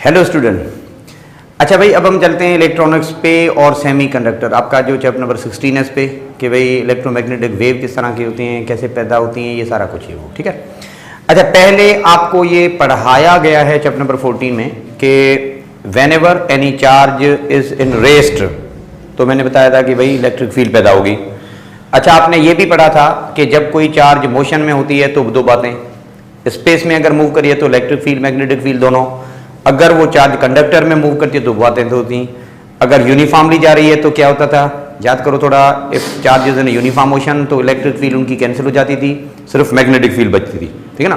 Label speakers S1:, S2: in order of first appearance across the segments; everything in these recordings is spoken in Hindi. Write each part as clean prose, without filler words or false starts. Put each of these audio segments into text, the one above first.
S1: Hello student. अच्छा भाई, अब हम चलते हैं इलेक्ट्रॉनिक्स पे और सेमीकंडक्टर। आपका जो चैप्टर नंबर 16 है इस पे कि भाई इलेक्ट्रोमैग्नेटिक वेव किस तरह की होती हैं, कैसे पैदा होती हैं, ये सारा कुछ ही वो ठीक है। अच्छा, पहले आपको ये पढ़ाया गया है चैप्टर नंबर 14 में कि when ever any charge is in rest, तो मैंने बताया था कि भाई इलेक्ट्रिक फील्ड पैदा होगी। अच्छा, आपने ये भी पढ़ा था कि जब कोई चार्ज मोशन में होती है तो दो बातें, स्पेस में अगर मूव करिए तो इलेक्ट्रिक फील्ड मैग्नेटिक फील्ड दोनों, अगर वो चार्ज कंडक्टर में मूव करती है तो बातें तो होती। अगर यूनिफॉर्मली जा रही है तो क्या होता था, याद करो थोड़ा, if charges in uniform motion तो इलेक्ट्रिक फील्ड उनकी कैंसिल हो जाती थी, सिर्फ मैग्नेटिक फील्ड बचती थी, ठीक है ना।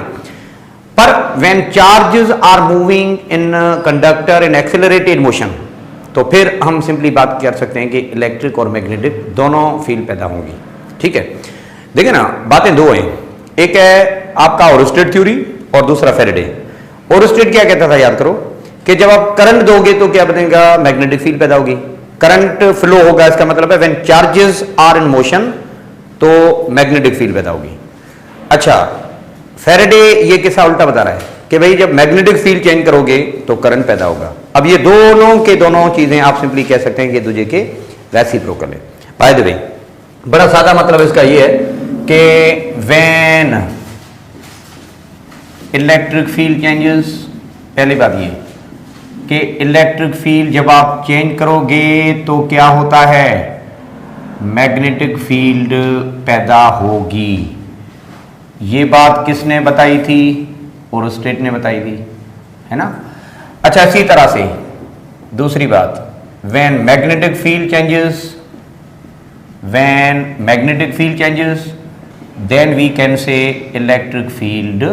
S1: पर when charges are moving in conductor in accelerated motion, तो फिर हम सिंपली बात कर सकते हैं कि इलेक्ट्रिक और मैग्नेटिक दोनों फील्ड पैदा होंगी, ठीक है। देखिए ना, बातें दो हैं, एक है आपका ओरस्टेड थ्योरी और दूसरा फैराडे। ओरस्टेड क्या कहता था, याद करो, कि जब आप करंट दोगे तो क्या बनेगा, मैग्नेटिक फील्ड पैदा होगी, करंट फ्लो होगा, इसका मतलब है when charges are in motion तो मैग्नेटिक फील्ड पैदा होगी। अच्छा, फैराडे ये किस्सा उल्टा बता रहा है कि भाई जब मैग्नेटिक फील्ड चेंज करोगे तो करंट पैदा होगा। अब ये दोनों के दोनों चीजें आप सिंपली कह सकते हैं कि दूसरे के रेसिप्रोकल है। बाय द वे, बड़ा सादा मतलब इसका ये है कि व्हेन इलेक्ट्रिक फील्ड चेंजेस, पहली बात ये कि इलेक्ट्रिक फील्ड जब आप चेंज करोगे तो क्या होता है, मैग्नेटिक फील्ड पैदा होगी। ये बात किसने बताई थी, ओरस्टेड ने बताई थी, है ना। अच्छा, इसी तरह से दूसरी बात, when magnetic field changes then we can say electric field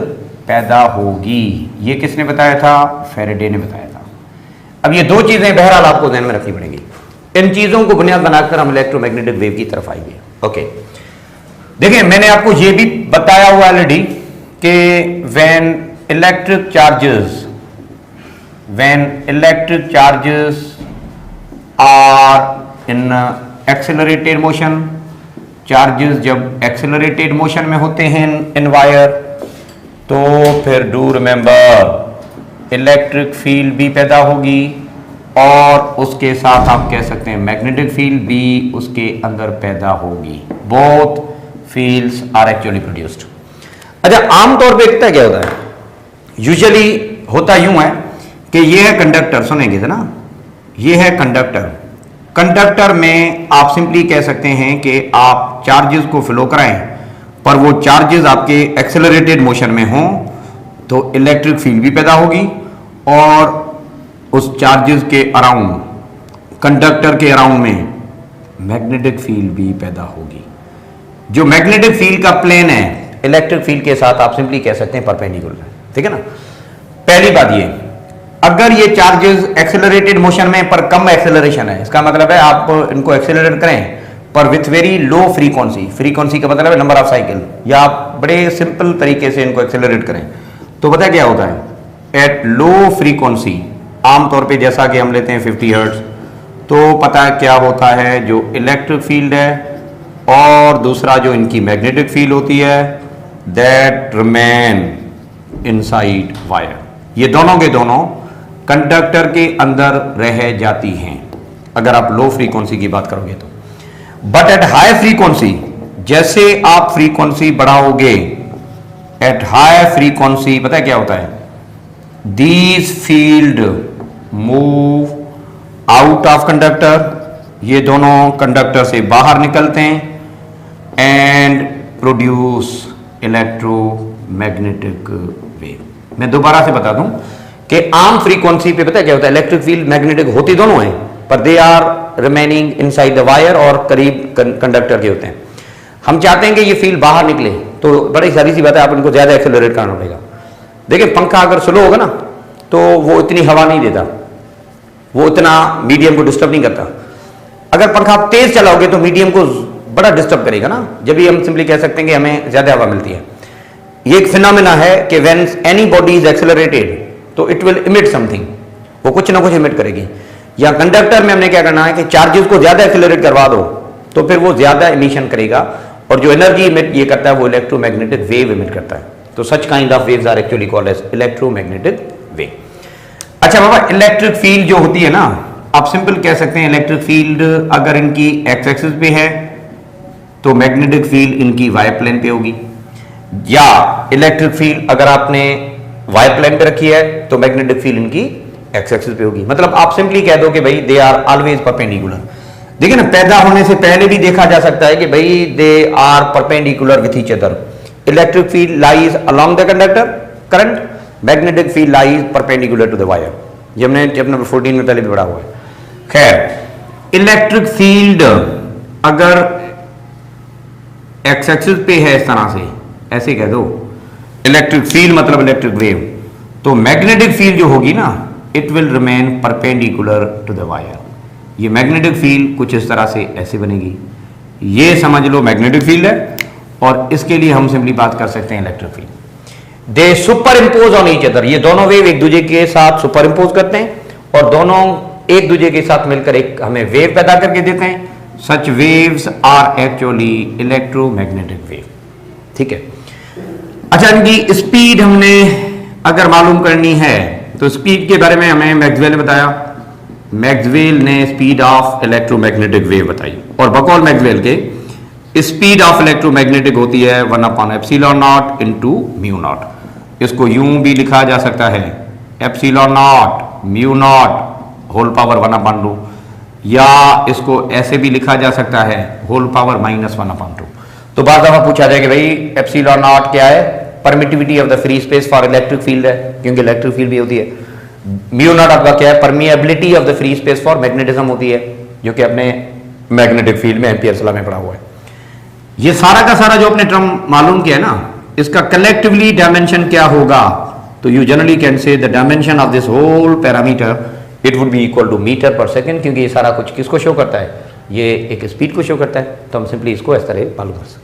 S1: पैदा होगी। ये किसने बताया था, फैराडे ने बताया था। अब ये दो चीजें बहरहाल आपको ध्यान में रखनी पड़ेंगी, इन चीजों को बुनियाद बनाकर हम इलेक्ट्रोमैग्नेटिक वेव की तरफ आएंगे। ओके, देखिए मैंने आपको ये भी बताया हुआ ऑलरेडी कि when electric charges are in accelerated motion, charges जब एक्सेलरेटेड मोशन में होते हैं इन वायर, तो फिर डू रिमेंबर इलेक्ट्रिक फील्ड भी पैदा होगी और उसके साथ आप कह सकते हैं मैग्नेटिक फील्ड भी उसके अंदर पैदा होगी। Both fields are actually produced. अच्छा, आमतौर पे कितना क्या होता है, यूजुअली होता यूं है कि ये है कंडक्टर, सुनेंगे ना, ये है कंडक्टर। कंडक्टर में आप सिंपली कह सकते हैं कि आप चार्जेस को फ्लो कराएं, पर वो चार्जेस आपके एक्सेलरेटेड मोशन में हों तो इलेक्ट्रिक फील्ड भी पैदा होगी और उस चार्जेस के अराउंड, कंडक्टर के अराउंड में मैग्नेटिक फील्ड भी पैदा होगी। जो मैग्नेटिक फील्ड का प्लेन है इलेक्ट्रिक फील्ड के साथ आप सिंपली कह सकते हैं परपेंडिकुलर है, ठीक है ना। पहली बात ये, अगर ये चार्जेस एक्सेलरेटेड मोशन में पर कम एक्सेलरेशन है, इसका मतलब है आप इनको एक्सेलरेट करें पर विथ वेरी लो फ्रीक्वेंसी का मतलब है नंबर ऑफ साइकिल, या आप बड़े सिंपल तरीके से इनको एक्सेलरेट करें तो पता क्या होता है, एट लो फ्रीक्वेंसी, आमतौर पे जैसा कि हम लेते हैं 50 हर्ट्ज, तो पता है क्या होता है, जो इलेक्ट्रिक फील्ड है और दूसरा जो इनकी मैग्नेटिक फील्ड होती है दैट रिमेन इनसाइड वायर, ये दोनों के दोनों कंडक्टर के अंदर रह जाती हैं अगर आप लो फ्रीक्वेंसी की बात करोगे तो। बट एट हाई फ्रीक्वेंसी, जैसे आप फ्रीक्वेंसी बढ़ाओगे, एट हाई फ्रीक्वेंसी पता है क्या होता है, these field move out of conductor, ये दोनों कंडक्टर से बाहर निकलते हैं एंड प्रोड्यूस इलेक्ट्रोमैग्नेटिक वेव। मैं दोबारा से बता दूं कि आम फ्रीक्वेंसी पे पता है क्या होता है, इलेक्ट्रिक फील्ड मैग्नेटिक होती दोनों हैं पर they are remaining inside the wire और करीब कंडक्टर के होते हैं। हम चाहते हैं कि ये फील्ड बाहर निकले तो बड़ी सारी सी बात है, आप इनको ज्यादा एक्सेलरेट करना पड़ेगा। देखिए, पंखा अगर स्लो होगा ना तो वो इतनी हवा नहीं देता, वो इतना मीडियम को डिस्टर्ब नहीं करता। अगर पंखा आप तेज चलाओगे तो मीडियम को बड़ा डिस्टर्ब करेगा ना, जब भी हम सिंपली कह सकते हैं कि हमें ज्यादा हवा मिलती है। ये एक फिनोमेना है कि when any body is accelerated तो इट विल इमिट समथिंग, वो कुछ ना कुछ इमिट करेगी। या कंडक्टर में हमने क्या करना है कि चार्जेस को ज्यादा एक्सेलरेट करवा दो तो फिर वो ज्यादा इमिशन करेगा और जो एनर्जी इमिट ये करता है वो इलेक्ट्रोमैग्नेटिक वेव इमिट करता है। तो such kind of waves are actually called as electromagnetic wave. अच्छा बाबा, इलेक्ट्रिक फील्ड जो होती है ना, आप सिंपल कह सकते हैं इलेक्ट्रिक फील्ड अगर इनकी एक्स एक्सिस पे है तो मैग्नेटिक फील्ड इनकी वाई प्लेन पे होगी, या इलेक्ट्रिक फील्ड अगर आपने वाई प्लेन पे रखी है तो मैग्नेटिक फील्ड इनकी एक्स एक्सिस पे होगी। मतलब आप सिंपली कह दो कि भाई दे आर ऑलवेज परपेंडिकुलर। देखिए ना, पैदा होने से पहले भी देखा जा सकता है कि भाई they are perpendicular with each other. Electric field lies along the conductor current, magnetic field lies perpendicular to the wire. ये हमने चैप्टर नंबर 14 में पहले भी पढ़ा हुआ है। खैर, इलेक्ट्रिक फील्ड अगर एक्स एक्सिस पे है इस तरह से, ऐसे कह दो इलेक्ट्रिक फील्ड मतलब इलेक्ट्रिक वेव, तो मैग्नेटिक फील्ड जो होगी ना, it will remain perpendicular to the wire. ये मैग्नेटिक फील्ड कुछ इस तरह से ऐसे बनेगी, ये समझ लो मैग्नेटिक फील्ड है, और इसके लिए हम सिंपली बात कर सकते हैं electric field. They super impose on each other, ये दोनों वेव एक दूसरे के साथ सुपर इम्पोज करते हैं और दोनों एक दूसरे के साथ मिलकर एक हमें वेव पैदा करके देते हैं। Such waves are actually electromagnetic wave. ठीक है। अच्छा, इनकी स्पीड हमने अगर मालूम करनी है तो स्पीड के बारे में हमें मैक्सवेल ने बताया। मैक्सवेल ने स्पीड ऑफ इलेक्ट्रोमैग्नेटिक वेव बताई, और बकौल मैक्सवेल के स्पीड ऑफ इलेक्ट्रोमैग्नेटिक होती है 1/ε0 इंटू म्यू नॉट। इसको यूं भी लिखा जा सकता है ε0 म्यू नॉट होल पावर 1/2, या इसको ऐसे भी लिखा जा सकता है होल पावर -1/2। तो बार दफा पूछा जाए कि भाई ε0 क्या है, permittivity of the free space for electric field है, क्योंकि इलेक्ट्रिक फील्ड भी होती है। म्यू नॉट आपका क्या है, permeability of the free space for magnetism होती है, जो कि अपने मैग्नेटिक फील्ड में एम्पियर्स लॉ में पढ़ा हुआ है। ये सारा का सारा जो अपने टर्म मालूम किया है ना, इसका कलेक्टिवली डायमेंशन क्या होगा, तो you generally can say the dimension of this whole parameter it would be equal to meter per second, क्योंकि ये सारा कुछ किसको शो करता है, ये एक स्पीड को शो करता है। तो हम सिंपली इसको इस तरह मालूम कर सकते।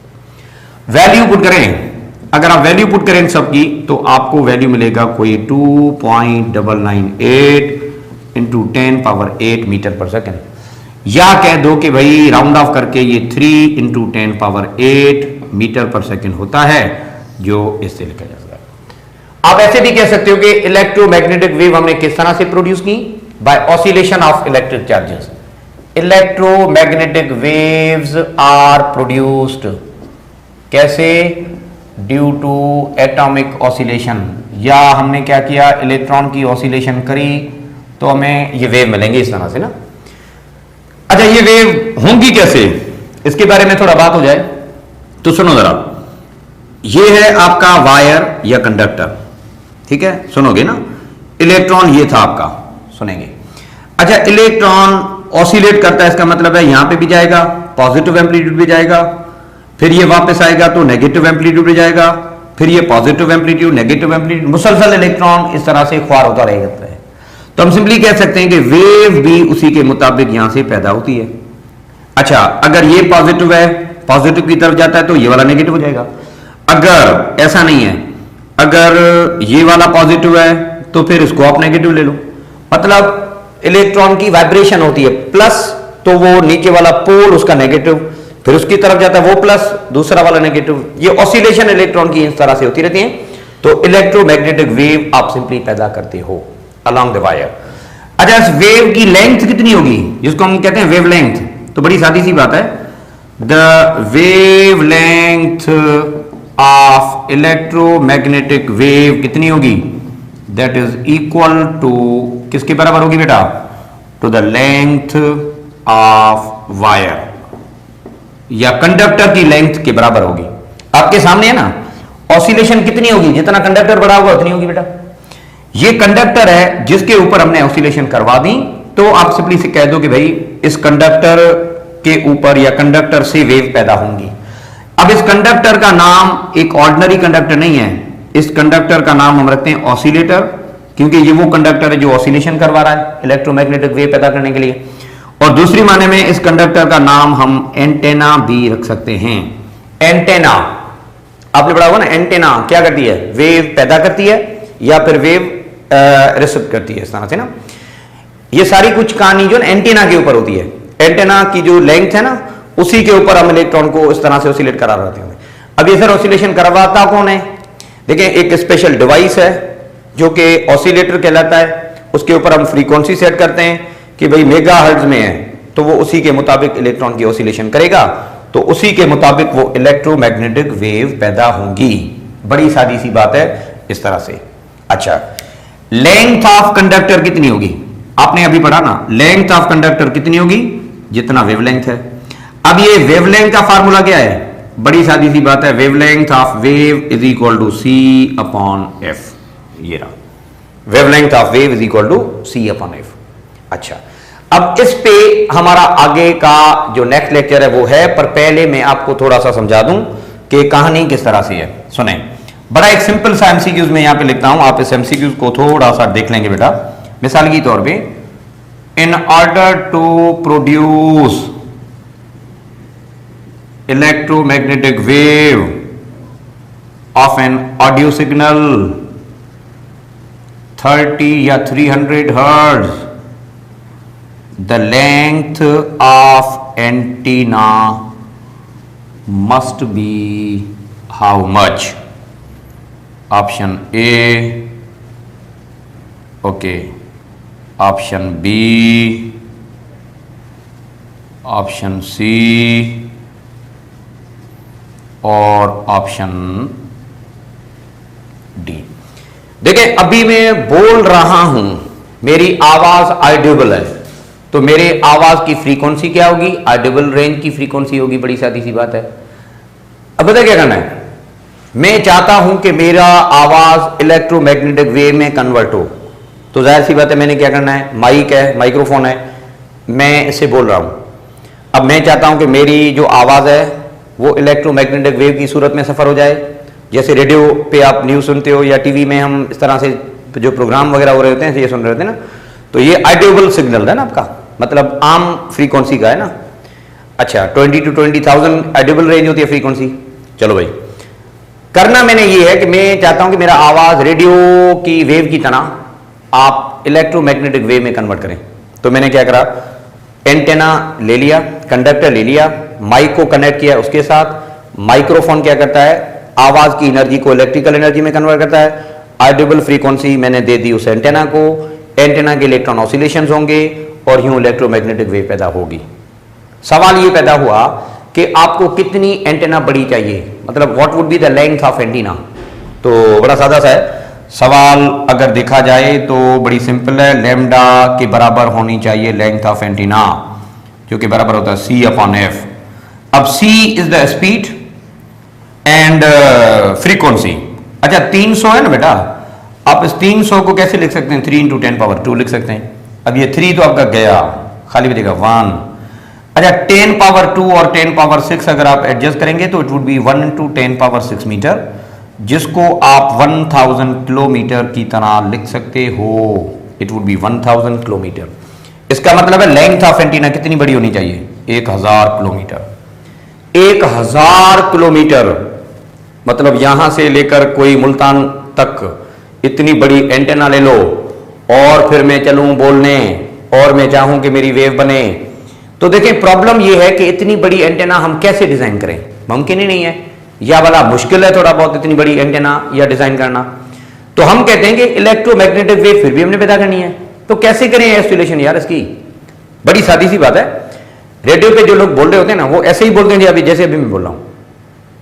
S1: वैल्यू पुट करें, अगर आप वैल्यू पुट करें सबकी, तो आपको वैल्यू मिलेगा कोई 2.998 इंटू 10⁸ मीटर पर सेकेंड, या कह दो कि भाई राउंड ऑफ करके ये 3 इंटू 10⁸ मीटर पर सेकेंड होता है, जो इससे लिखा जा सकता है। आप ऐसे भी कह सकते हो कि इलेक्ट्रोमैग्नेटिक वेव हमने किस तरह से प्रोड्यूस की, by oscillation of electric charges. Electromagnetic waves are produced कैसे, ड्यू टू एटॉमिक ऑसिलेशन, या हमने क्या किया, इलेक्ट्रॉन की ऑसिलेशन करी तो हमें ये वेव मिलेंगे इस तरह से ना। अच्छा, ये वेव होंगी कैसे, इसके बारे में थोड़ा बात हो जाए तो सुनो जरा। ये है आपका वायर या कंडक्टर, ठीक है, सुनोगे ना। इलेक्ट्रॉन ये था आपका, सुनेंगे। अच्छा, इलेक्ट्रॉन ऑसिलेट करता है, इसका मतलब है यहां पे भी जाएगा, पॉजिटिव एम्पलीट्यूड भी जाएगा, फिर ये वापस आएगा तो नेगेटिव एम्पलीट्यूड पे जाएगा, फिर ये पॉजिटिव एम्पलीट्यूड नेगेटिव एम्पलीट्यूड, मुसलसल इलेक्ट्रॉन इस तरह से ख्वार होता रहेगा। तो हम सिंपली कह सकते हैं कि वेव भी उसी के मुताबिक यहां से पैदा होती है। अच्छा, अगर ये पॉजिटिव है, पॉजिटिव की तरफ जाता है तो ये वाला नेगेटिव हो जाएगा। अगर ऐसा नहीं है, अगर ये वाला पॉजिटिव है तो फिर इसको आप नेगेटिव ले लो। मतलब इलेक्ट्रॉन की वाइब्रेशन होती है प्लस, तो वो नीचे वाला पोल उसका नेगेटिव, फिर उसकी तरफ जाता है वो प्लस, दूसरा वाला नेगेटिव। ये ऑसिलेशन इलेक्ट्रॉन की इस तरह से होती रहती है। तो इलेक्ट्रोमैग्नेटिक वेव आप सिंपली पैदा करते हो along the wire। अच्छा, इस वेव की लेंथ कितनी होगी, जिसको हम कहते हैं वेव लेंथ, तो बड़ी सादी सी बात है, the wave length of electromagnetic wave कितनी होगी, दैट इज इक्वल टू, किसके बराबर होगी बेटा, to the length of wire, या कंडक्टर की लेंथ के बराबर होगी। आपके सामने है ना, ऑसिलेशन कितनी होगी, जितना कंडक्टर बड़ा होगा उतनी होगी बेटा। ये कंडक्टर है जिसके ऊपर हमने ऑसिलेशन करवा दी, तो आप सिंपली से कह दो कि भाई इस कंडक्टर के ऊपर या कंडक्टर से वेव पैदा होंगी। अब इस कंडक्टर का नाम एक ऑर्डिनरी कंडक्टर नहीं है, इस कंडक्टर का नाम हम रखते हैं ऑसिलेटर, क्योंकि ये वो कंडक्टर है जो ऑसिलेशन करवा रहा है इलेक्ट्रोमैग्नेटिक वेव पैदा करने के लिए। और दूसरी माने में इस कंडक्टर का नाम हम एंटेना भी रख सकते हैं। एंटेना आपने पढ़ा होगा ना, एंटेना क्या करती है, वेव पैदा करती है या फिर वेव रिसीव करती है, इस तरह से ना। ये सारी कुछ कहानी जो एंटेना के ऊपर होती है, एंटेना की जो लेंथ है ना, उसी के ऊपर हम इलेक्ट्रॉन को इस तरह से ऑसिलेट करा रहे हैं। अब ये सर ऑसिलेशन करवाता कौन है, देखिए एक स्पेशल डिवाइस है जो कि ऑसिलेटर कहलाता है, उसके ऊपर हम फ्रीक्वेंसी सेट करते हैं कि भाई मेगाहर्ट्ज में है तो वो उसी के मुताबिक इलेक्ट्रॉन की ऑसिलेशन करेगा, तो उसी के मुताबिक वो इलेक्ट्रोमैग्नेटिक वेव पैदा होंगी। बड़ी सादी सी बात है इस तरह से। अच्छा, लेंथ ऑफ कंडक्टर कितनी होगी? आपने अभी पढ़ा ना, लेंथ ऑफ कंडक्टर कितनी होगी? जितना वेवलेंथ है। अब ये वेवलेंथ का फार्मूला क्या है? बड़ी सादी सी बात है, wavelength of wave is equal to c upon f. ये रहा, wavelength of wave is equal to c upon f. अच्छा, अब इस पे हमारा आगे का जो नेक्स्ट लेक्चर है वो है, पर पहले मैं आपको थोड़ा सा समझा दूं कि कहानी किस तरह से है। सुने, बड़ा एक सिंपल सा एमसीक्यूज में यहां पे लिखता हूं, आप इस एमसीक्यूज को थोड़ा सा देख लेंगे बेटा। मिसाल के तौर पे, in order to produce electromagnetic wave of an audio signal 30 या 300 hertz, the length of antenna must be how much? Option A, okay, option B, option C और ऑप्शन डी। देखिए, अभी मैं बोल रहा हूं, मेरी आवाज ऑडिबल है, तो मेरे आवाज की फ्रीक्वेंसी क्या होगी? ऑडिबल रेंज की फ्रीक्वेंसी होगी। बड़ी सादी सी बात है। अब पता क्या करना है, मैं चाहता हूं कि मेरा आवाज इलेक्ट्रोमैग्नेटिक वेव में कन्वर्ट हो, तो जाहिर सी बात है मैंने क्या करना है, माइक है, माइक्रोफोन है, मैं इससे बोल रहा हूं। अब मैं चाहता हूं कि मेरी जो आवाज है वो इलेक्ट्रोमैग्नेटिक वेव की सूरत में सफर हो जाए। जैसे रेडियो पे आप न्यूज सुनते हो या टीवी में हम इस तरह से जो प्रोग्राम वगैरह हो रहे होते हैं ये सुन रहे होते हैं ना, तो ये ऑडिबल सिग्नल है ना आपका, मतलब आम फ्रीक्वेंसी का है ना। अच्छा, 20 to 20,000 ऑडिबल रेंज होती है फ्रीक्वेंसी। चलो भाई, करना मैंने ये है कि मैं चाहता हूं कि मेरा आवाज रेडियो की वेव की तरह आप इलेक्ट्रोमैग्नेटिक वेव में कन्वर्ट करें। तो मैंने क्या करा, एंटेना ले लिया, कंडक्टर ले लिया, माइक को कनेक्ट किया उसके साथ। माइक्रोफोन क्या करता है, आवाज की एनर्जी को इलेक्ट्रिकल एनर्जी में कन्वर्ट करता है। ऑडिबल फ्रीक्वेंसी मैंने दे दी उस एंटेना को, एंटेना के इलेक्ट्रॉन ऑसिलेशंस होंगे और यूं इलेक्ट्रोमैग्नेटिक वेव पैदा होगी। सवाल ये पैदा हुआ कि आपको कितनी एंटेना बड़ी चाहिए, मतलब what would be the length of antenna. तो बड़ा सादा सा है सवाल, अगर देखा जाए तो बड़ी सिंपल है, लैम्डा के बराबर होनी चाहिए लेंथ ऑफ एंटीना, जो कि बराबर होता है सी अपॉन एफ। अब C is the speed and frequency. अच्छा, 300 है ना बेटा, आप इस 300 को कैसे लिख सकते हैं? 3 × 10⁻² लिख सकते हैं। अब ये 3 तो आपका गया, खाली बचेगा 1। अच्छा, 10⁻² और 10⁻6 अगर आप एडजस्ट करेंगे तो इट वुड बी 1 × 10⁻6 मीटर, जिसको आप 1000 किलोमीटर की तरह लिख सकते हो। It would B 1000 kilometre. इसका मतलब है लेंथ ऑफ एंटीना कितनी बड़ी होनी चाहिए? 1000 किलोमीटर। 1000 किलोमीटर मतलब यहां से लेकर कोई मुल्तान तक इतनी बड़ी एंटेना ले लो, और फिर मैं चलूं बोलने और मैं चाहूं कि मेरी वेव बने। तो देखें, प्रॉब्लम यह है कि इतनी बड़ी एंटेना हम कैसे डिजाइन करें? मुमकिन ही नहीं है, या वाला मुश्किल है थोड़ा बहुत इतनी बड़ी एंटेना या डिजाइन करना। तो हम कहते हैं कि इलेक्ट्रोमैग्नेटिक वेव फिर भी हमने पैदा करनी है, तो कैसे करें एस्टिलेशन यार इसकी? बड़ी सादी सी बात है। रेडियो पे जो लोग बोल रहे होते हैं ना, वो ऐसे ही बोलते हैं अभी जैसे अभी मैं बोल रहा हूं,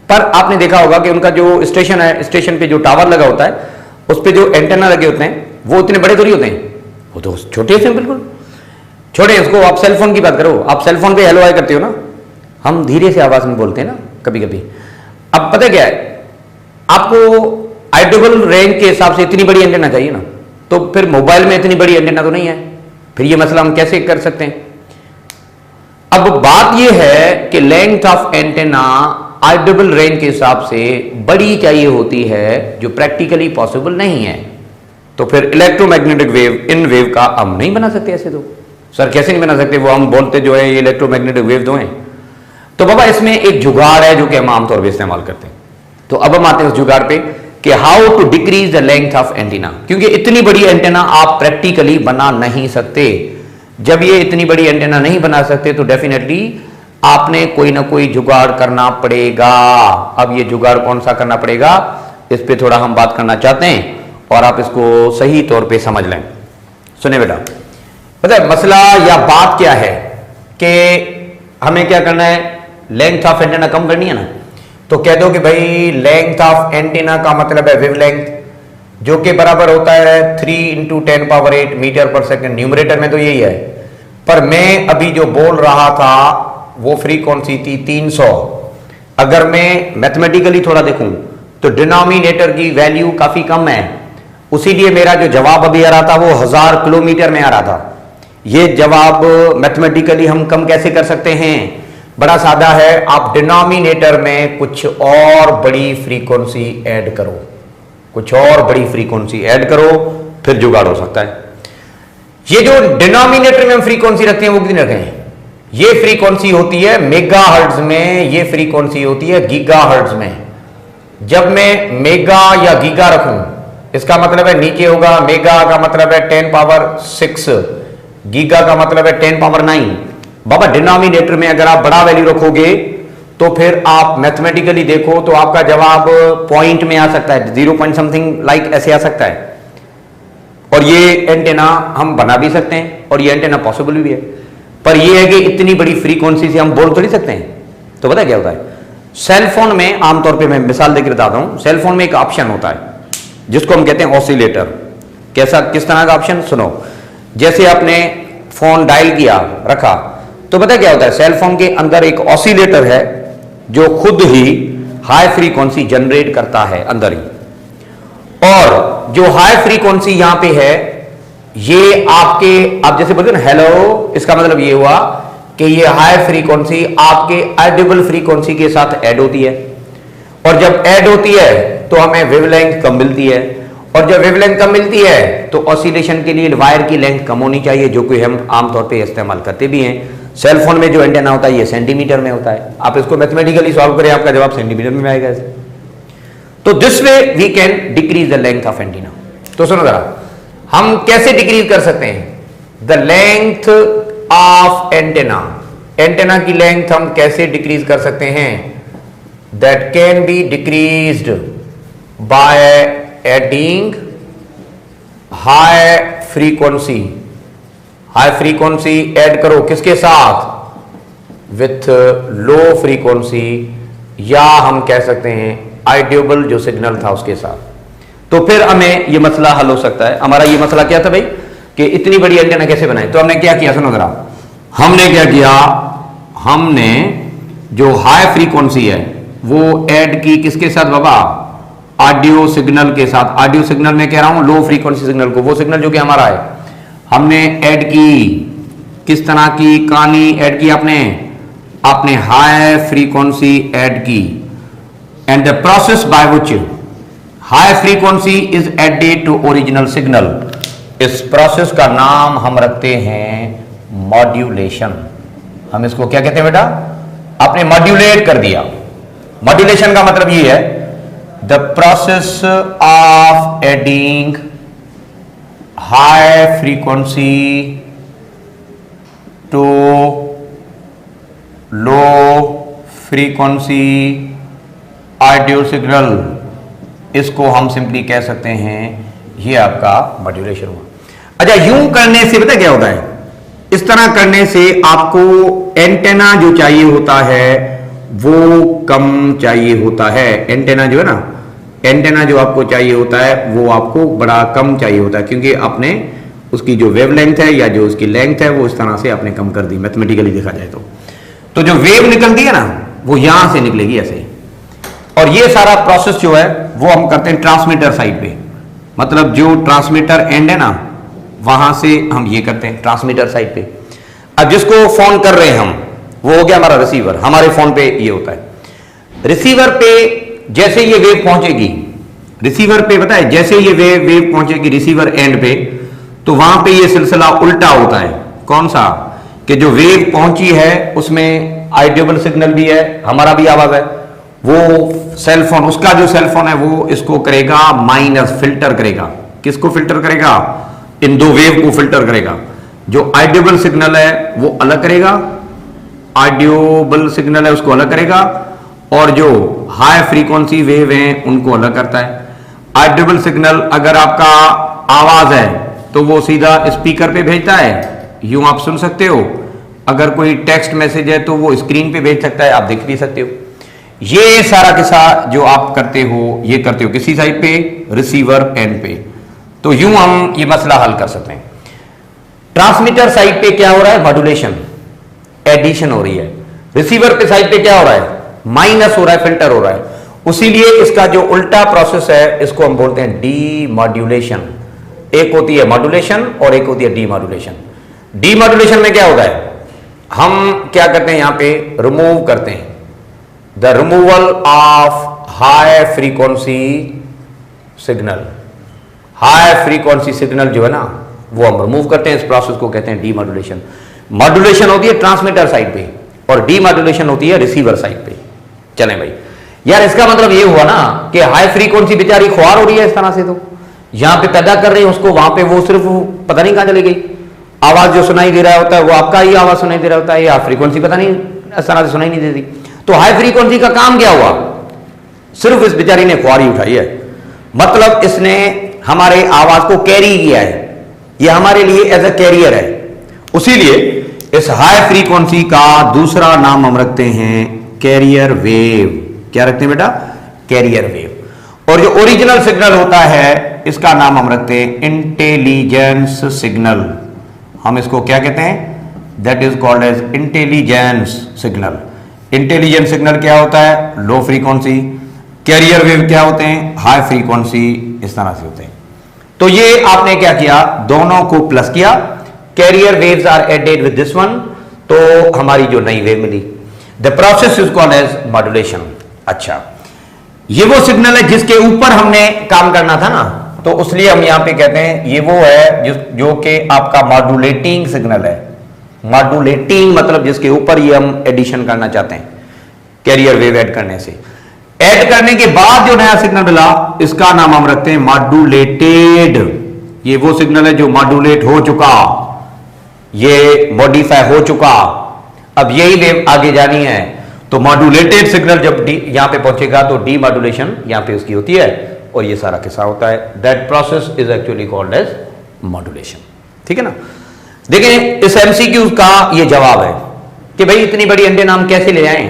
S1: पर आपने देखा होगा कि उनका जो स्टेशन है, स्टेशन पे जो टावर लगा होता है उस पे जो एंटेना लगे होते हैं वो इतने बड़े थोड़ी होते हैं, वो तो छोटे से बिल्कुल छोटे। उसको आप सेलफोन की बात करो, आप सेलफोन पे हेलो हाय करते हो ना, हम धीरे से आवाज में बोलते हैं ना कभी कभी। अब पता क्या है, आपको ऑडिबल रेंज के हिसाब से इतनी बड़ी एंटेना चाहिए ना, तो फिर मोबाइल में इतनी बड़ी एंटेना तो नहीं है, फिर ये मसला हम कैसे कर सकते हैं? अब बात यह है कि length of antenna Audible range के हिसाब से बड़ी चाहिए होती है, जो प्रैक्टिकली पॉसिबल नहीं है। तो फिर इलेक्ट्रोमैग्नेटिक वेव, इन वेव का हम नहीं बना सकते ऐसे। तो सर कैसे नहीं बना सकते? वो हम बोलते जो है ये इलेक्ट्रोमैग्नेटिक वेव दो हैं। तो बाबा इसमें एक जुगाड़ है जो कि हम आमतौर पर इस्तेमाल करते हैं। तो अब हम आते हैं उस जुगाड़ पे कि how to decrease the length of antenna, क्योंकि इतनी बड़ी एंटीना आप प्रैक्टिकली बना नहीं सकते। जब ये इतनी बड़ी एंटीना नहीं बना सकते तो डेफिनेटली आपने कोई ना कोई जुगाड़ करना पड़ेगा। अब ये जुगाड़ कौन सा करना पड़ेगा, इस पे थोड़ा हम बात करना चाहते हैं और आप इसको सही तौर पे समझ लें। सुने बेटा, पता है मसला या बात क्या है कि हमें क्या करना है, लेंथ ऑफ एंटेना कम करनी है ना, तो कह दो कि भाई लेंथ ऑफ एंटेना का मतलब है वेवलेंथ, जो कि बराबर होता है 3 × 10⁸ मीटर पर सेकंड। न्यूमरेटर में तो यही है, पर मैं अभी जो बोल रहा था वो फ्रीक्वेंसी थी 300। अगर मैं मैथमेटिकली थोड़ा देखूं तो डिनोमिनेटर की वैल्यू काफी कम है, उसीलिए मेरा जो जवाब अभी आ रहा था वो 1000 किलोमीटर में आ रहा था। ये जवाब मैथमेटिकली हम कम कैसे कर सकते हैं, बड़ा सादा है, आप डिनोमिनेटर में कुछ और बड़ी फ्रीक्वेंसी ऐड करो, कुछ और बड़ी फ्रीक्वेंसी ऐड करो, फिर जुगाड़ हो सकता है। ये जो डिनोमिनेटर में हम फ्रीक्वेंसी रखते हैं वो कितनी रखें, ये फ्रीक्वेंसी होती है मेगाहर्ट्ज में, ये फ्रीक्वेंसी होती है गीगाहर्ट्ज में। जब मैं मेगा या गीगा रखूं, इसका मतलब है नीचे होगा, मेगा का मतलब है 10⁻6, गीगा का मतलब है 10⁻9। बाबा डिनोमिनेटर में अगर आप बड़ा वैल्यू रखोगे तो फिर आप मैथमेटिकली देखो तो आपका जवाब पॉइंट में आ सकता है, 0 पॉइंट समथिंग लाइक ऐसे आ सकता है। और ये एंटेना हम बना भी सकते हैं और ये एंटेना पॉसिबल भी है, पर ये है कि इतनी बड़ी फ्रीक्वेंसी से हम बोल तो नहीं सकते हैं। तो पता क्या होता है, सेल फोन में आमतौर पे मैं मिसाल देकर बताता हूं, सेल फोन में एक ऑप्शन होता है जिसको हम कहते हैं ऑसिलेटर। कैसा, किस तरह का ऑप्शन, सुनो। जैसे आपने फोन डायल किया रखा, तो पता क्या होता है, सेल फोन के अंदर एक ऑसिलेटर है जो खुद ही हाई फ्रीक्वेंसी जनरेट करता है अंदर ही, और जो हाई फ्रीक्वेंसी यहां पे है ये आपके, आप जैसे बोलते हैं ना हेलो, इसका मतलब ये हुआ कि ये हाई फ्रीक्वेंसी आपके ऑडिबल फ्रीक्वेंसी के साथ ऐड होती है, और जब ऐड होती है तो हमें वेवलेंथ कम मिलती है, और जब वेवलेंथ कम मिलती है तो ऑसिलेशन के लिए वायर की लेंथ कम होनी चाहिए, जो कि हम आमतौर पे इस्तेमाल करते भी हैं। सेल फोन में जो एंटेना होता है ये सेंटीमीटर में होता है, आप इसको मैथमेटिकली सॉल्व करें आपका जवाब सेंटीमीटर में आएगा ऐसे। तो this way we can decrease the length of antenna. तो सुनो जरा, हम कैसे डिक्रीज कर सकते हैं the length of antenna, antenna की लेंथ हम कैसे डिक्रीज कर सकते हैं, that can be decreased by adding high frequency. High frequency add करो किसके साथ, विथ लो फ्रीक्वेंसी, या हम कह सकते हैं आइडियोबल जो सिग्नल था उसके साथ। तो फिर हमें यह मसला हल हो सकता है। हमारा ये मसला क्या था भाई कि इतनी बड़ी एंटेना कैसे बनाए, तो हमने क्या किया, सुनो जरा, हमने क्या किया, हमने जो हाई फ्रीक्वेंसी है वो ऐड की किसके साथ बाबा, ऑडियो सिग्नल के साथ। ऑडियो सिग्नल में कह रहा हूं लो फ्रीक्वेंसी सिग्नल को, वो सिग्नल जो कि हमारा है, हमने ऐड की किस तरह की कहानी ऐड की, आपने हाई फ्रीक्वेंसी ऐड की, and the process by which high frequency is added to original signal, इस प्रोसेस का नाम हम रखते हैं मॉड्यूलेशन। हम इसको क्या कहते हैं बेटा, आपने मॉड्यूलेट कर दिया। मॉड्यूलेशन का मतलब ये है the process of adding high frequency to low frequency audio signal, इसको हम सिंपली कह सकते हैं ये आपका मॉड्यूलेशन हुआ। अच्छा, यूं करने से पता क्या होता है, इस तरह करने से आपको एंटेना जो चाहिए होता है वो कम चाहिए होता है। एंटेना जो है ना, एंटेना जो आपको चाहिए होता है वो आपको बड़ा कम चाहिए होता है, क्योंकि आपने उसकी जो वेवलेंथ है या जो उसकी लेंथ है वो इस तरह से आपने कम कर दी, मैथमेटिकली देखा जाए तो जो वेव निकलती है ना वो यहां से निकलेगी ऐसे। और ये सारा प्रोसेस जो है वो हम करते हैं ट्रांसमीटर साइड पे, मतलब जो ट्रांसमीटर एंड है ना वहां से हम ये करते हैं ट्रांसमीटर साइड पे। अब जिसको फोन कर रहे हैं हम, वो हो गया हमारा रिसीवर। हमारे फोन पे ये होता है, रिसीवर पे जैसे ये वेव पहुंचेगी, रिसीवर पे पता है जैसे ये वेव पहुंचेगी रिसीवर एंड पे, तो वहां पे ये सिलसिला उल्टा होता है। कौन सा, कि जो वेव पहुंची है उसमें ऑडिबल सिग्नल भी है, हमारा भी आवाज है, वो सेल फोन, उसका जो सेल फोन है वो इसको करेगा माइनस, फिल्टर करेगा। किसको फिल्टर करेगा, इन दो वेव को फिल्टर करेगा। जो ऑडिबल सिग्नल है वो अलग करेगा, ऑडिबल सिग्नल है उसको अलग करेगा, और जो हाई फ्रीक्वेंसी वेव हैं उनको अलग करता है। ऑडिबल सिग्नल अगर आपका आवाज है तो वो सीधा स्पीकर पे भेजता है, यूं आप सुन सकते हो। अगर कोई टेक्स्ट मैसेज है तो वो स्क्रीन पे भेज सकता है, आप देख भी सकते हो। ये सारा किस्सा जो आप करते हो, ये करते हो किसी साइड पे, रिसीवर एंड पे। तो यूं हम ये मसला हल कर सकते हैं। ट्रांसमीटर साइड पे क्या हो रहा है, मॉड्यूलेशन, एडिशन हो रही है। रिसीवर पे साइड पे क्या हो रहा है, माइनस हो रहा है, फिल्टर हो रहा है। उसीलिए इसका जो उल्टा प्रोसेस है इसको हम बोलते हैं डीमॉड्यूलेशन। एक होती है मॉड्यूलेशन और एक होती है डीमॉड्यूलेशन। डीमॉड्यूलेशन में क्या होता है, हम क्या करते हैं, यहां पे रिमूव करते हैं, the removal of high frequency signal. High frequency signal जो है ना वो हम रिमूव करते हैं, इस प्रोसेस को कहते हैं डीमॉड्यूलेशन। मॉड्यूलेशन होती है ट्रांसमीटर साइड पे और डीमॉड्यूलेशन होती है रिसीवर साइड पे। चले भाई, यार इसका मतलब ये हुआ ना कि हाई फ्रीक्वेंसी बेचारी ख्वार हो रही है इस तरह से, तो यहां पे पैदा कर रहे हैं उसको, वहां पे वो सिर्फ पता नहीं कहां चली गई, आवाज जो सुनाई दे रहा होता है वो आपका ही आवाज सुनाई दे रहा होता है, या फ्रीक्वेंसी पता नहीं इस तरह से सुनाई नहीं देती। तो हाई फ्रीक्वेंसी का काम क्या हुआ, सिर्फ इस बेचारी ने ख्वारी उठाई है, मतलब इसने हमारे आवाज को कैरी किया है, ये हमारे लिए एज ए कैरियर है। उसीलिए इस हाई फ्रीक्वेंसी का दूसरा नाम हम रखते हैं कैरियर वेव। क्या रखते हैं बेटा, कैरियर वेव। और जो ओरिजिनल सिग्नल होता है इसका नाम हम रखते हैं इंटेलिजेंस सिग्नल। हम इसको क्या कहते हैं, that is called as intelligence signal. Intelligence signal क्या होता है, लो फ्रीक्वेंसी। कैरियर वेव क्या होते हैं, हाई फ्रीक्वेंसी, इस तरह से होते हैं। तो ये आपने क्या किया, दोनों को प्लस किया, carrier waves are added with this one, तो हमारी जो नई वेव मिली। The process is called as modulation. अच्छा, ये वो सिग्नल है जिसके ऊपर हमने काम करना था ना, तो इसलिए हम यहां पे कहते हैं ये वो है जो कि आपका मॉड्यूलेटिंग सिग्नल है। मॉड्यूलेटिंग मतलब जिसके ऊपर ये हम एडिशन करना चाहते हैं, कैरियर वेव ऐड करने से। ऐड करने के बाद जो नया सिग्नल मिला इसका नाम हम रखते हैं मॉड्यूलेटेड। ये वो सिग्नल है जो मॉड्यूलेट हो चुका, ये मॉडिफाई हो चुका, अब यही वेव आगे जानी है। तो मॉड्यूलेटेड सिग्नल जब यहां पे पहुंचेगा तो डीमॉड्यूलेशन यहां पे उसकी होती है, और ये सारा किस्सा होता है। That process is actually called as modulation. ठीक है ना। देखें इस एमसीक्यू का ये जवाब है कि भाई इतनी बड़ी एंटेना हम कैसे ले आए,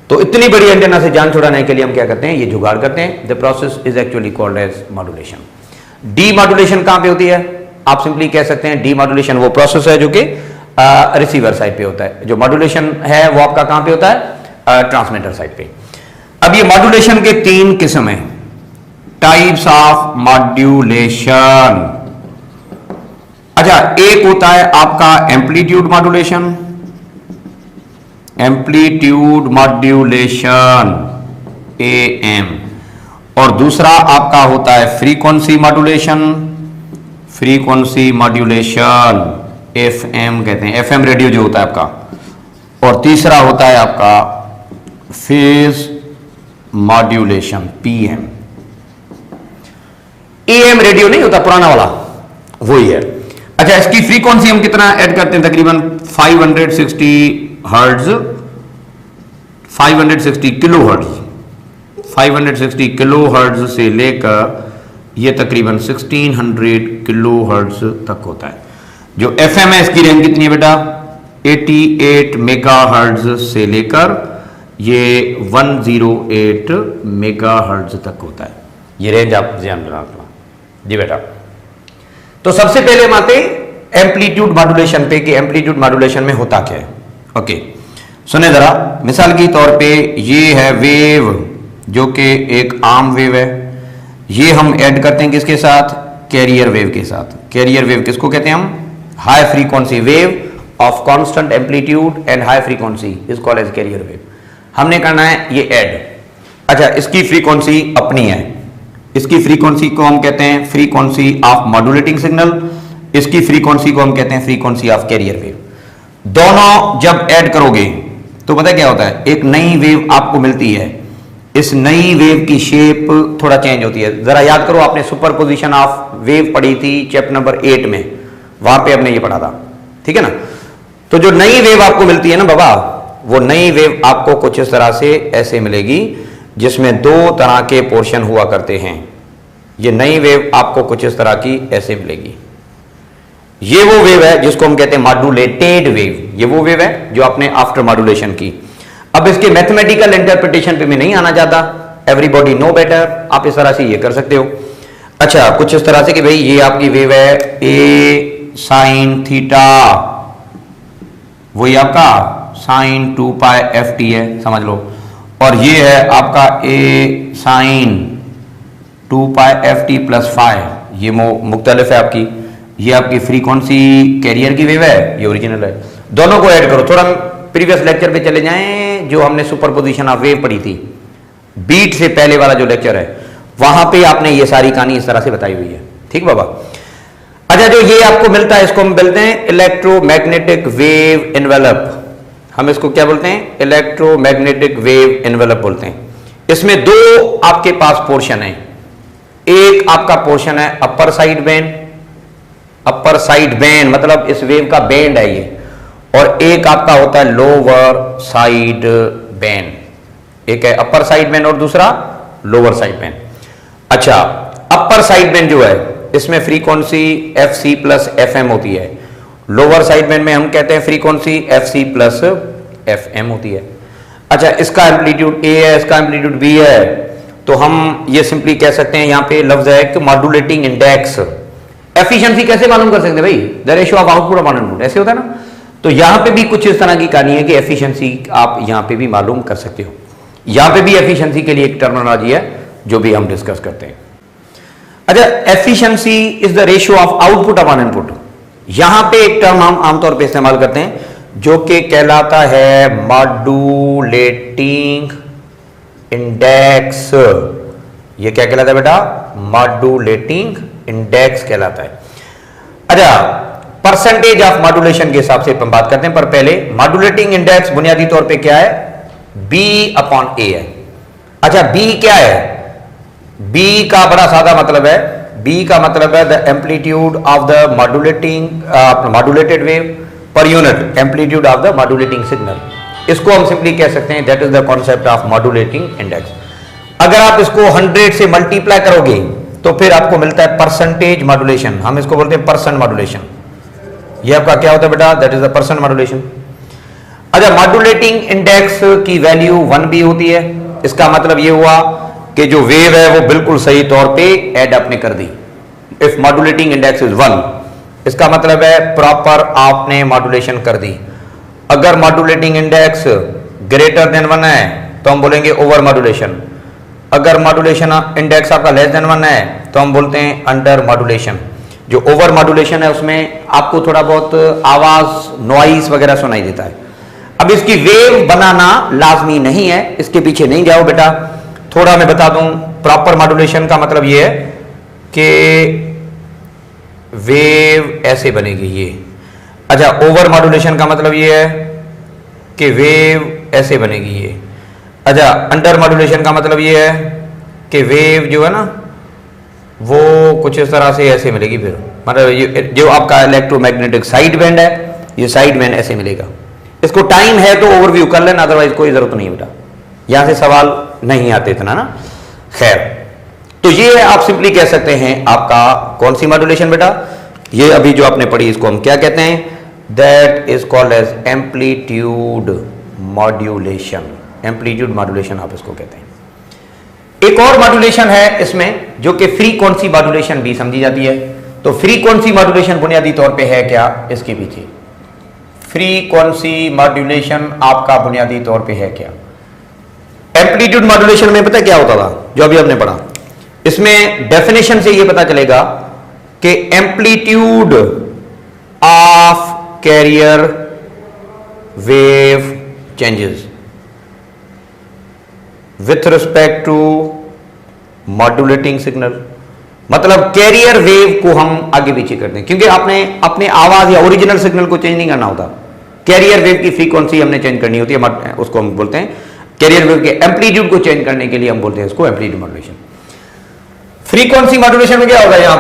S1: तो इतनी बड़ी एंटेना से जान छुड़ाने के लिए हम क्या करते हैं, ये जुगाड़ करते हैं। The process is actually called as modulation. Demodulation कहां पे होती है, आप सिंपली कह सकते हैं डीमॉड्यूलेशन वो प्रोसेस है जो कि रिसीवर साइड पे होता है, जो मॉड्यूलेशन है वो आपका कहां पे होता है, ट्रांसमीटर साइड पे। अब ये मॉड्यूलेशन के तीन किस्म हैं, टाइप्स ऑफ मॉड्यूलेशन। अच्छा, एक होता है आपका amplitude modulation, amplitude modulation AM, और दूसरा आपका होता है frequency modulation, frequency modulation FM कहते हैं, FM रेडियो जो होता है आपका, और तीसरा होता है आपका phase modulation PM। AM radio नहीं होता पुराना वाला, वही है। अच्छा, इसकी फ्रीक्वेंसी हम कितना ऐड करते हैं, तकरीबन 560 hertz, 560 kilo hertz, 560 kilo hertz से लेकर ये तकरीबन 1600 किलो हर्ट्ज तक होता है। जो FM है इसकी रेंज कितनी है बेटा, 88 मेगा हर्ट्ज से लेकर ये 108 मेगा हर्ट्ज तक होता है। ये रेंज आप ध्यान रखना जी बेटा। तो सबसे पहले हम आते एम्पलीट्यूड मॉड्यूलेशन पे कि एम्पलीट्यूड मॉड्यूलेशन में होता क्या है। ओके, सुने जरा, मिसाल के तौर पे ये है वेव जो कि एक आम वेव है, ये हम ऐड करते हैं किसके साथ, कैरियर वेव के साथ। कैरियर वेव किसको कहते हैं हम, high frequency wave of constant amplitude and high frequency is called as carrier wave. हमने करना है ये ऐड। अच्छा, इसकी फ्रीक्वेंसी अपनी है, इसकी फ्रीक्वेंसी को हम कहते हैं फ्रीक्वेंसी ऑफ मॉड्यूलेटिंग सिग्नल, इसकी फ्रीक्वेंसी को हम कहते हैं फ्रीक्वेंसी ऑफ कैरियर वेव। दोनों जब ऐड करोगे तो पता क्या होता है, एक नई वेव आपको मिलती है। इस नई वेव की शेप थोड़ा चेंज होती है। जरा याद करो, आपने सुपरपोजिशन ऑफ वेव पढ़ी थी चैप्टर नंबर 8 में, वहां पे हमने ये पढ़ा था, ठीक है ना। तो जो नई वेव आपको मिलती है ना बाबा, वो नई वेव आपको कुछ इस तरह से ऐसे मिलेगी जिसमें दो तरह के पोर्शन हुआ करते हैं। ये नई वेव आपको कुछ इस तरह की ऐसे मिलेगी, ये वो वेव है जिसको हम कहते हैं मॉड्यूलेटेड वेव, ये वो वेव है जो आपने आफ्टर मॉड्यूलेशन की। अब इसके मैथमेटिकल इंटरप्रिटेशन पे मैं नहीं आना चाहता, एवरीबॉडी नो बेटर, आप इस तरह से ये कर सकते हो। अच्छा, कुछ इस तरह से कि भाई ये आपकी वेव है ए साइन थीटा, वही आपका साइन 2 पाई एफ टी है, समझ लो, और ये है आपका ए साइन 2 पाई एफ टी प्लस फाइव, ये मुख्तलिफ है आपकी, ये आपकी फ्रीक्वेंसी कैरियर की वेव है, ये ओरिजिनल है। दोनों को ऐड करो। थोड़ा प्रीवियस लेक्चर पे चले जाएं जो हमने सुपरपोजिशन ऑफ वेव पढ़ी थी, बीट से पहले वाला जो लेक्चर है, वहां पे आपने ये सारी कहानी इस तरह से बताई हुई है। ठीक बाबा। अच्छा, जो ये आपको मिलता है इसको हम बोलते हैं इलेक्ट्रोमैग्नेटिक वेव एनवेलप। हम इसको क्या बोलते हैं? इलेक्ट्रोमैग्नेटिक वेव एनवेलप बोलते हैं। इसमें दो आपके पास पोर्शन है, एक आपका पोर्शन है upper side band, upper side band मतलब इस वेव का बैंड है ये, और एक आपका होता है लोअर साइड बैंड। एक है अपर साइड बैंड और दूसरा लोअर साइड बैंड। अच्छा, अपर साइड बैंड जो है इसमें frequency f c plus f m होती है, लोअर साइड बैंड में हम कहते हैं frequency f c plus f m होती है। अच्छा, इसका एम्पलीट्यूड ए है, इसका एम्पलीट्यूड बी है, तो हम ये सिंपली कह सकते हैं, यहां पे लफ्ज है कि मॉड्यूलेटिंग इंडेक्स। एफिशिएंसी कैसे मालूम कर सकते हैं भाई? The ratio of output upon input, ऐसे होता है ना। तो यहां पे भी कुछ इस तरह की कहानी है कि एफिशिएंसी आप यहां पे भी मालूम कर सकते हो। यहां पे भी एफिशिएंसी के लिए एक टर्मिनोलॉजी है जो भी हम डिस्कस करते हैं। अच्छा, efficiency is the ratio of output upon input. यहां पे एक टर्म हम आमतौर पे इस्तेमाल करते हैं जो कि कहलाता है मॉड्यूलेटिंग इंडेक्स। ये क्या कहलाता है बेटा? मॉड्यूलेटिंग इंडेक्स कहलाता है। अच्छा, परसेंटेज ऑफ मॉड्यूलेशन के हिसाब से हम बात करते हैं, पर पहले मॉड्यूलेटिंग इंडेक्स बुनियादी तौर पे क्या है? बी अपॉन ए है। अच्छा, बी क्या है? बी का बड़ा सादा मतलब है, बी का मतलब है the amplitude of the modulated wave per unit amplitude of the modulating signal. इसको हम सिंपली कह सकते हैं that is the concept of modulating index. अगर आप इसको 100 से मल्टीप्लाई करोगे तो फिर आपको मिलता है परसेंटेज मॉड्यूलेशन, हम इसको बोलते हैं परसेंट मॉड्यूलेशन। ये आपका क्या होता है बेटा? That is the percent modulation. अच्छा, मॉड्यूलेटिंग इंडेक्स की वैल्यू 1 भी होती है। इसका मतलब ये हुआ कि जो वेव है वो बिल्कुल सही तौर पे ऐड आपने कर दी। इफ मॉड्यूलेटिंग इंडेक्स इज 1, इसका मतलब है प्रॉपर आपने मॉड्यूलेशन कर दी। अगर मॉड्यूलेटिंग इंडेक्स ग्रेटर देन 1 है तो हम बोलेंगे ओवर मॉड्यूलेशन। अगर मॉड्यूलेशन इंडेक्स आपका लेस देन 1 है तो हम बोलते हैं अंडर मॉड्यूलेशन। जो ओवर मॉड्यूलेशन है उसमें आपको थोड़ा बहुत आवाज, नॉइस वगैरह सुनाई देता है। अब इसकी वेव बनाना लाजमी नहीं है, इसके पीछे नहीं जाओ बेटा। थोड़ा मैं बता दूं, प्रॉपर मॉड्यूलेशन का मतलब ये है कि वेव ऐसे बनेगी ये। अच्छा, ओवर मॉड्यूलेशन का मतलब ये है कि वेव ऐसे बनेगी ये। अच्छा, अंडर मॉड्यूलेशन का मतलब ये है कि वेव जो है ना वो कुछ इस तरह से ऐसे मिलेगी। फिर मतलब ये जो आपका इलेक्ट्रोमैग्नेटिक साइड बैंड है, ये साइड बैंड ऐसे मिलेगा। इसको टाइम है तो ओवरव्यू कर लेना, अदरवाइज कोई जरूरत नहीं बेटा, यहां से सवाल नहीं आते इतना ना। खैर, तो ये आप सिंपली कह सकते हैं आपका कौन सी मॉड्यूलेशन बेटा? ये अभी जो आपने पढ़ी इसको हम क्या कहते हैं? That is called as amplitude modulation. Amplitude modulation आप इसको कहते हैं। एक और मॉड्यूलेशन है इसमें जो कि फ्रीक्वेंसी मॉड्यूलेशन भी समझी जाती है। तो फ्रीक्वेंसी मॉड्यूलेशन बुनियादी तौर पे है क्या? इसके पीछे फ्रीक्वेंसी मॉड्यूलेशन आपका बुनियादी तौर पे है क्या? एम्पलीट्यूड मॉड्यूलेशन में पता क्या होता था जो अभी हमने पढ़ा? इसमें डेफिनेशन से ये पता चलेगा कि amplitude of carrier wave changes with respect to modulating signal. मतलब कैरियर वेव को हम आगे पीछे करते हैं, क्योंकि आपने अपने आवाज या ओरिजिनल सिग्नल को चेंज नहीं करना होता। कैरियर वेव की फ्रीक्वेंसी हमने चेंज करनी होती है, उसको हम बोलते हैं कैरियर वेव के एम्पलीट्यूड को चेंज करने के लिए हम बोलते हैं इसको एम्पलीट्यूड मॉड्यूलेशन। फ्रीक्वेंसी मॉड्यूलेशन में क्या होगा? यहां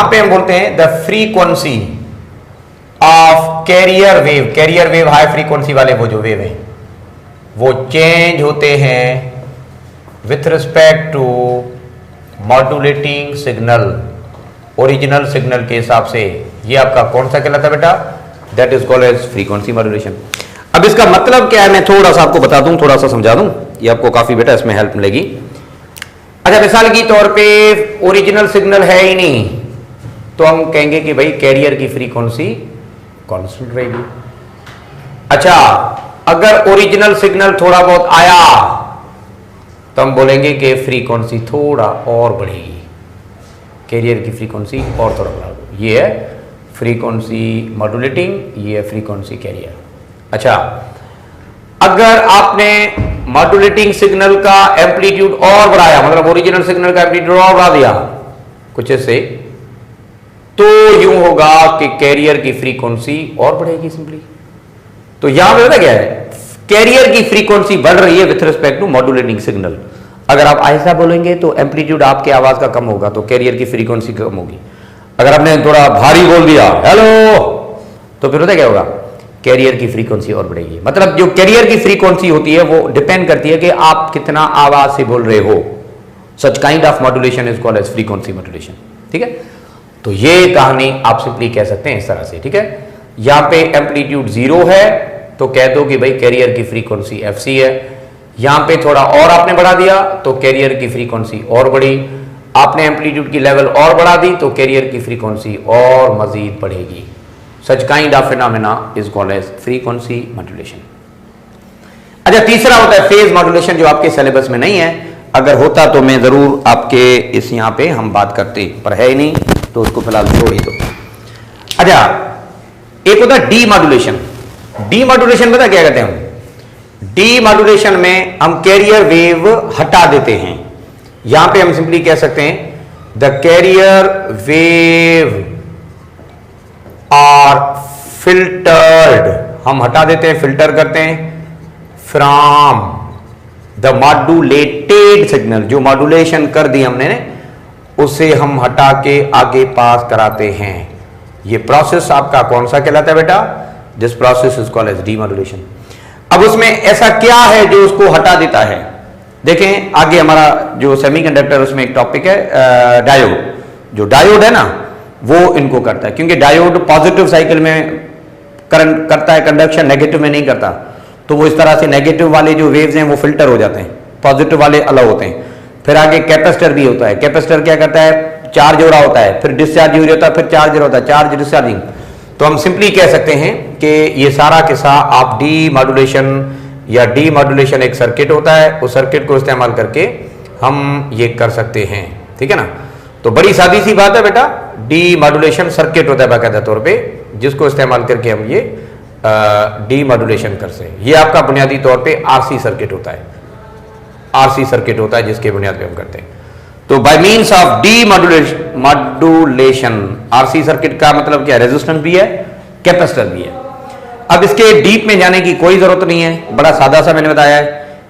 S1: पे हम बोलते हैं the frequency of carrier wave. Carrier wave high frequency वाले वो जो वेव है वो चेंज होते हैं with respect to modulating signal. Original signal के हिसाब से ये आपका कौन सा कहलाता है बेटा? That is called as frequency modulation. अब इसका मतलब क्या है, मैं थोड़ा सा आपको बता दूं, थोड़ा सा समझा दूं, ये आपको काफी बेटा इसमें हेल्प मिलेगी। अच्छा, मिसाल की तौर पे ओरिजिनल सिग्नल है ही नहीं, तो हम कहेंगे कि भाई कैरियर की फ्रीक्वेंसी कांस्टेंट रहेगी। अच्छा, अगर ओरिजिनल सिग्नल थोड़ा बहुत आया तो हम बोलेंगे कि फ्रीक्वेंसी थोड़ा और बढ़ेगी, कैरियर की फ्रीक्वेंसी और थोड़ा बढ़ा। ये है फ्रीक्वेंसी मॉड्यूलेटिंग, ये है फ्रीक्वेंसी कैरियर। अच्छा, अगर आपने मॉड्यूलेटिंग सिग्नल का एम्पलीट्यूड और बढ़ाया, मतलब ओरिजिनल सिग्नल का एम्पलीट्यूड और बढ़ा दिया कुछ ऐसे, तो यूं होगा कि कैरियर की फ्रीक्वेंसी और बढ़ेगी सिंपली। तो यहां पे पता क्या है, कैरियर की फ्रीक्वेंसी बढ़ रही है with respect to modulating signal. अगर आप ऐसा बोलेंगे तो एम्पलीट्यूड आपके आवाज का कम होगा, तो कैरियर की फ्रीक्वेंसी कम होगी। अगर आपने थोड़ा भारी बोल दिया हेलो, तो फिर पता क्या होगा, कैरियर की फ्रीक्वेंसी और बढ़ेगी। मतलब जो कैरियर की फ्रीक्वेंसी होती है वो डिपेंड करती है कि आप कितना आवाज से बोल रहे हो। Such kind of modulation is called as frequency modulation. ठीक है, तो ये कहानी आप सिंपली कह सकते हैं इस तरह से। ठीक है, यहां पे एम्पलीट्यूड 0 है तो कह दो कि भाई कैरियर की फ्रीक्वेंसी एफसी है। यहां पे थोड़ा और आपने बढ़ा दिया तो कैरियर की फ्रीक्वेंसी और बढ़ी। आपने एम्पलीट्यूड की लेवल और बढ़ा दी तो कैरियर की फ्रीक्वेंसी और मजीद बढ़ेगी। Such kind of phenomena is called as frequency modulation. अच्छा, तीसरा होता है फेज मॉड्यूलेशन, जो आपके सिलेबस में नहीं है। अगर होता तो मैं जरूर आपके इस यहां पे हम बात करते, पर है ही नहीं, तो उसको फिलहाल छोड़ ही दो। अच्छा, एक होता है डी मॉड्यूलेशन। डी मॉड्यूलेशन पता क्या कहते हैं हम? डी मॉड्यूलेशन में हम कैरियर वेव हटा देते हैं। यहां पे हम सिंपली कह सकते हैं the carrier wave are filtered, हम हटा देते हैं, फिल्टर करते हैं फ्रॉम द मॉड्यूलेटेड सिग्नल। जो मॉड्यूलेशन कर दी हमने उसे हम हटा के आगे पास कराते हैं। ये प्रोसेस आपका कौन सा कहलाता है बेटा? This process is called as demodulation. अब उसमें ऐसा क्या है जो उसको हटा देता है? देखें आगे हमारा जो सेमीकंडक्टर, उसमें एक टॉपिक है डायोड। जो डायोड है ना, वो इनको करता है, क्योंकि डायोड पॉजिटिव साइकिल में करंट करता है कंडक्शन, नेगेटिव में नहीं करता। तो वो इस तरह से नेगेटिव वाले जो वेव्स हैं वो फिल्टर हो जाते हैं, पॉजिटिव वाले अलग होते हैं। फिर आगे कैपेसिटर भी होता है। कैपेसिटर क्या करता है? चार्ज हो रहा होता है, फिर डिस्चार्ज हो जाता है, फिर चार्ज होता है, चार्ज डिस्चार्जिंग। तो हम सिंपली कह सकते हैं कि ये सारा किस्सा आप डी मॉड्यूलेशन या डी मॉड्यूलेशन एक सर्किट होता है, उस सर्किट को इस्तेमाल करके हम ये कर सकते हैं। ठीक है ना? तो बड़ी सादी सी बात है बेटा, डी मॉड्यूलेशन सर्किट होता है बाकायदा तौर पे, जिसको इस्तेमाल करके हम ये डी मॉड्यूलेशन कर सकते हैं। ये आपका बुनियादी तौर पे आरसी सर्किट होता है, आरसी सर्किट होता है जिसके बुनियाद पे हम करते हैं। तो by means of D modulation, RC circuit का मतलब क्या? रेजिस्टेंस भी है, कैपेसिटर भी है। अब इसके डीप में जाने की कोई जरूरत नहीं है, बड़ा सादा सा मैंने बताया है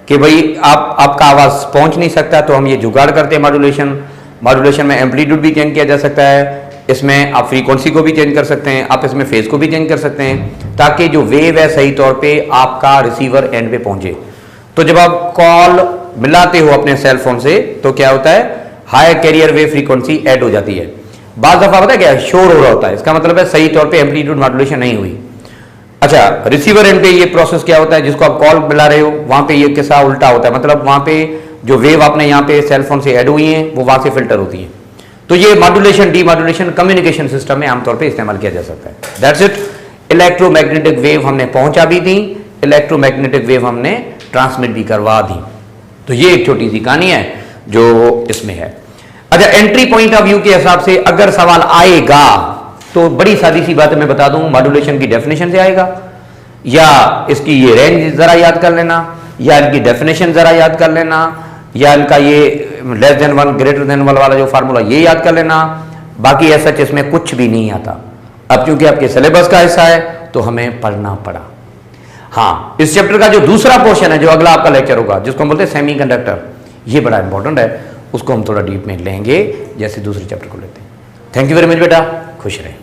S1: कि भाई आपका आवाज पहुंच नहीं सकता, तो हम ये जुगाड़ करते हैं मॉड्यूलेशन। मॉड्यूलेशन में एम्पलीट्यूड भी चेंज किया जा सकता है, इसमें आप फ्रीक्वेंसी को भी चेंज कर सकते हैं, आप इसमें फेज को भी चेंज कर सकते हैं, ताकि जो वेव है सही तौर पे आपका रिसीवर एंड पे पहुंचे। तो जब आप कॉल मिलाते हो अपने सेल फोन से, तो क्या होता है? High carrier wave frequency add हो जाती है। बार दफा पता है क्या? शोर हो रहा होता है, इसका मतलब है सही तौर पे एम्पलीट्यूड मॉड्यूलेशन नहीं हुई। अच्छा, रिसीवर एंड पे ये प्रोसेस क्या होता है? जिसको आप कॉल मिला रहे हो वहां पे ये किस्सा उल्टा होता है, मतलब वहां पे जो वेव आपने यहाँ पे सेल फोन से ऐड हुई हैं वो वहां से फिल्टर होती है। तो ये modulation D modulation communication system में आमतौर पे इस्तेमाल किया जा सकता है। That's it. इलेक्ट्रोमैग्नेटिक वेव हमने पहुंचा भी दी, इलेक्ट्रोमैग्नेटिक वेव हमने ट्रांसमिट भी करवा दी। तो ये एक छोटी सी कहानी है जो इसमें है। अच्छा, एंट्री पॉइंट ऑफ व्यू के हिसाब से अगर सवाल आएगा तो बड़ी सादी सी बात मैं बता दूं, मॉड्यूलेशन की डेफिनेशन से आएगा, या इसकी ये रेंज जरा याद कर लेना, या इनकी डेफिनेशन जरा याद कर लेना, या इनका ये लेस देन 1 ग्रेटर देन 1 वाला जो फार्मूला ये याद कर लेना। बाकी ऐसा इसमें कुछ भी नहीं आता। अब क्योंकि आपके सिलेबस का हिस्सा है तो हमें पढ़ना पड़ा। हाँ, इस चैप्टर का जो दूसरा पोर्शन है, जो अगला आपका लेक्चर होगा, जिसको हम बोलते हैं सेमीकंडक्टर, ये बड़ा इंपॉर्टेंट है, उसको हम थोड़ा डीप में लेंगे जैसे दूसरे चैप्टर को लेते हैं। थैंक यू वेरी मच बेटा, खुश रहें।